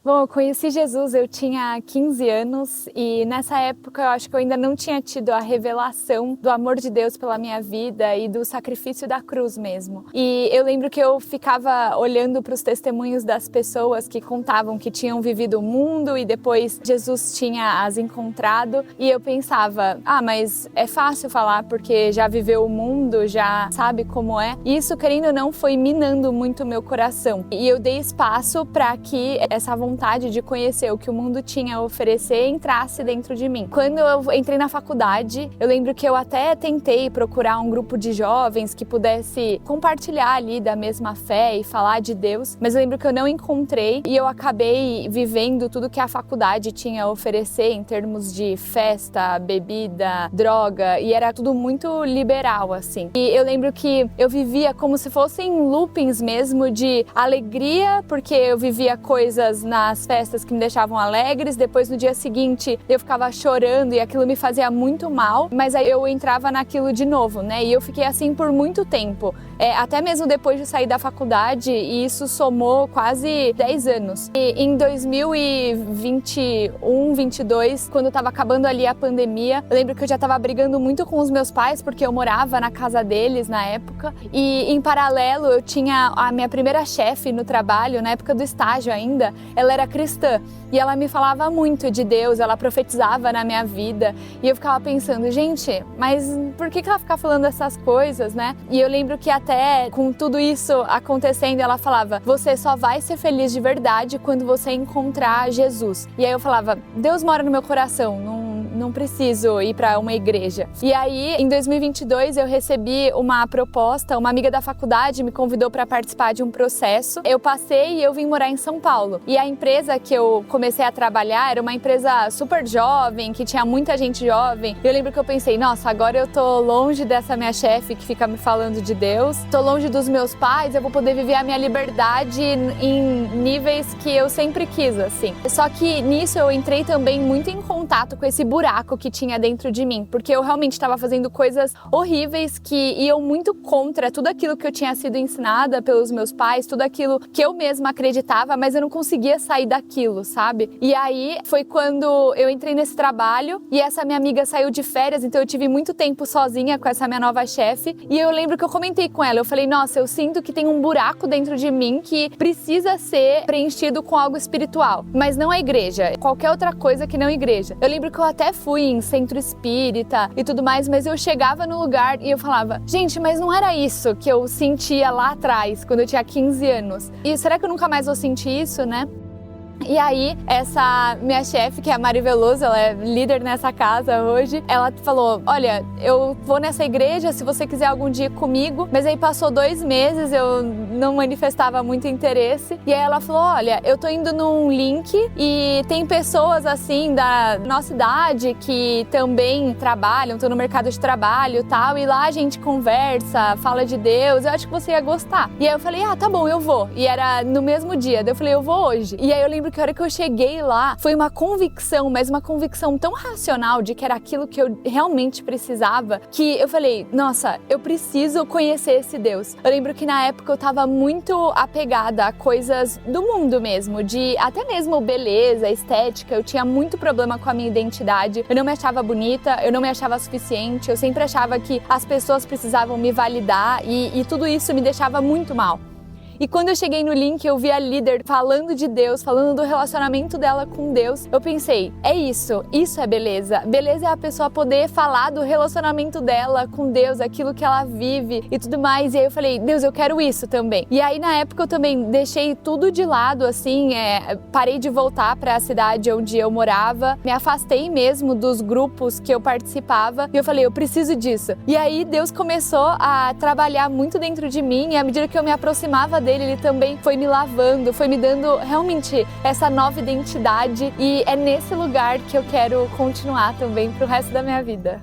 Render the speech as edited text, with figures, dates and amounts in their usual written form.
Bom, eu conheci Jesus, eu tinha 15 anos e nessa época eu acho que eu ainda não tinha tido a revelação do amor de Deus pela minha vida e do sacrifício da cruz mesmo. E eu lembro que eu ficava olhando para os testemunhos das pessoas que contavam que tinham vivido o mundo e depois Jesus tinha as encontrado e eu pensava, mas é fácil falar porque já viveu o mundo, já sabe como é. E isso, querendo ou não, foi minando muito o meu coração. E eu dei espaço para que essa vontade de conhecer o que o mundo tinha a oferecer entrasse dentro de mim. Quando eu entrei na faculdade, eu lembro que eu até tentei procurar um grupo de jovens que pudesse compartilhar ali da mesma fé e falar de Deus, mas eu lembro que eu não encontrei e eu acabei vivendo tudo que a faculdade tinha a oferecer em termos de festa, bebida, droga, e era tudo muito liberal, assim. E eu lembro que eu vivia como se fossem loopings mesmo de alegria, porque eu vivia coisas nas festas que me deixavam alegres, depois no dia seguinte eu ficava chorando e aquilo me fazia muito mal, mas aí eu entrava naquilo de novo, né? E eu fiquei assim por muito tempo, até mesmo depois de sair da faculdade, e isso somou quase 10 anos. E em 2021, 22, quando estava acabando ali a pandemia, eu lembro que eu já estava brigando muito com os meus pais, porque eu morava na casa deles na época, e em paralelo eu tinha a minha primeira chefe no trabalho, na época do estágio ainda, ela era cristã, e ela me falava muito de Deus, ela profetizava na minha vida, e eu ficava pensando, gente, mas por que ela fica falando essas coisas, né? E eu lembro que até com tudo isso acontecendo, ela falava, você só vai ser feliz de verdade quando você encontrar Jesus. E aí eu falava, Deus mora no meu coração, não preciso ir para uma igreja. E aí, em 2022, eu recebi uma proposta, uma amiga da faculdade me convidou para participar de um processo. Eu passei e eu vim morar em São Paulo. E a empresa que eu comecei a trabalhar era uma empresa super jovem, que tinha muita gente jovem. E eu lembro que eu pensei, nossa, agora eu tô longe dessa minha chefe que fica me falando de Deus, tô longe dos meus pais, eu vou poder viver a minha liberdade em níveis que eu sempre quis, assim. Só que nisso eu entrei também muito em contato com esse buraco que tinha dentro de mim, porque eu realmente estava fazendo coisas horríveis que iam muito contra tudo aquilo que eu tinha sido ensinada pelos meus pais, tudo aquilo que eu mesma acreditava, mas eu não conseguia sair daquilo, sabe? E aí foi quando eu entrei nesse trabalho e essa minha amiga saiu de férias, então eu tive muito tempo sozinha com essa minha nova chefe, e eu lembro que eu comentei com ela, eu falei, nossa, eu sinto que tem um buraco dentro de mim que precisa ser preenchido com algo espiritual, mas não a igreja, qualquer outra coisa que não igreja. Eu lembro que eu até fui em centro espírita e tudo mais, mas eu chegava no lugar e eu falava, gente, mas não era isso que eu sentia lá atrás, quando eu tinha 15 anos. E será que eu nunca mais vou sentir isso, né? E aí, essa minha chefe, que é a Mari Veloso, ela é líder nessa casa hoje, ela falou, olha, eu vou nessa igreja se você quiser algum dia comigo, mas aí passou 2 meses, eu não manifestava muito interesse, e aí ela falou, olha, eu tô indo num link e tem pessoas assim da nossa idade que também trabalham, estão no mercado de trabalho e tal, e lá a gente conversa, fala de Deus, eu acho que você ia gostar. E aí eu falei, tá bom, eu vou. E era no mesmo dia, daí eu falei, eu vou hoje. E aí eu lembro que a hora que eu cheguei lá, foi uma convicção, mas uma convicção tão racional de que era aquilo que eu realmente precisava, que eu falei, nossa, eu preciso conhecer esse Deus. Eu lembro que na época eu tava muito apegada a coisas do mundo mesmo, de até mesmo beleza, estética, eu tinha muito problema com a minha identidade, eu não me achava bonita, eu não me achava suficiente, eu sempre achava que as pessoas precisavam me validar e tudo isso me deixava muito mal. E quando eu cheguei no link, eu vi a líder falando de Deus, falando do relacionamento dela com Deus. Eu pensei, é isso é beleza. Beleza é a pessoa poder falar do relacionamento dela com Deus, aquilo que ela vive e tudo mais. E aí eu falei, Deus, eu quero isso também. E aí na época eu também deixei tudo de lado, assim, parei de voltar para a cidade onde eu morava, me afastei mesmo dos grupos que eu participava e eu falei, eu preciso disso. E aí Deus começou a trabalhar muito dentro de mim e à medida que eu me aproximava dele, ele também foi me lavando, foi me dando realmente essa nova identidade, e é nesse lugar que eu quero continuar também pro resto da minha vida.